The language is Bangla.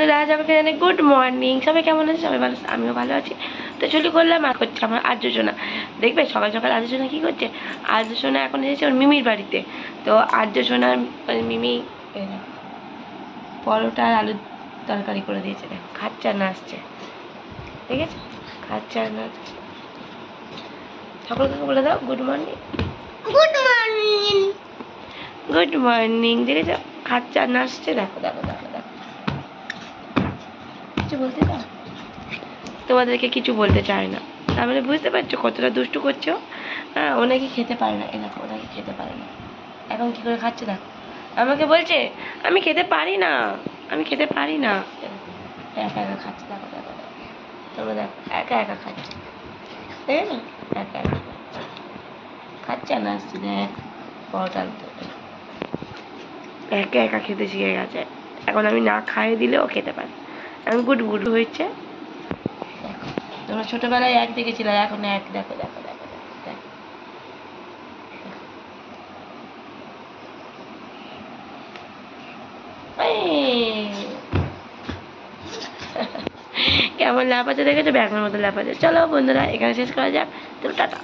বন্ধুরা, সবাইকে জানাই গুড মর্নিং। সবাই কেমন আছে? সবাই ভালো, আমিও ভালো আছি। তো চলি করলাম আর করছে আমার আর্যসোনা। দেখবে সকাল সকাল আর্যসোনা কী করছে? আর্যসোনা এখন এসেছে ওর মিমির বাড়িতে। তো আর্যসোনার মিমি পরোটা আর আলুর তরকারি করে দিয়েছে। দেখো খাচ্ছে আর নাচছে, ঠিক আছে? খাচ্ছে আর নাচছে। সকলকে বলে দাও good morning. Good morning, good morning. দেখেছো খাচ্ছে আর নাচছে। দেখো দেখো দেখো দেখো, কিছু বলতে চাও? তোমাদেরকে কিছু বলতে চায় না, তার মানে বুঝতে পারছো কতটা দুষ্টু করছো। হ্যাঁ, ও নাকি খেতে পারে না। এ দেখো, ও নাকি খেতে পারে না। এখন কি করে খাচ্ছে দেখো, আমাকে বলছে আমি খেতে পারি না, আমি খেতে পারি না। একা একা খাচ্ছে, দেখো দেখো দেখো, তোমরা দেখো একা একা খাচ্ছে, ঠিক আছে? একা একা খাচ্ছে না, আসছে দেখ পরোটা একা একা খেতে শিখে গেছে। এখন আমি না খাইয়ে দিলেও খেতে পারে। এখন গুড গুড হয়েছে। দেখো তোমরা ছোটবেলায় এক দেখেছিলে, এখন এক। দেখো দেখো দেখো দেখো, কেমন লাফাচ্ছে দেখেছো? ব্যাগের মতো লাফাচ্ছে। চলো বন্ধুরা, এখানে শেষ করা যাক। তো টাটা।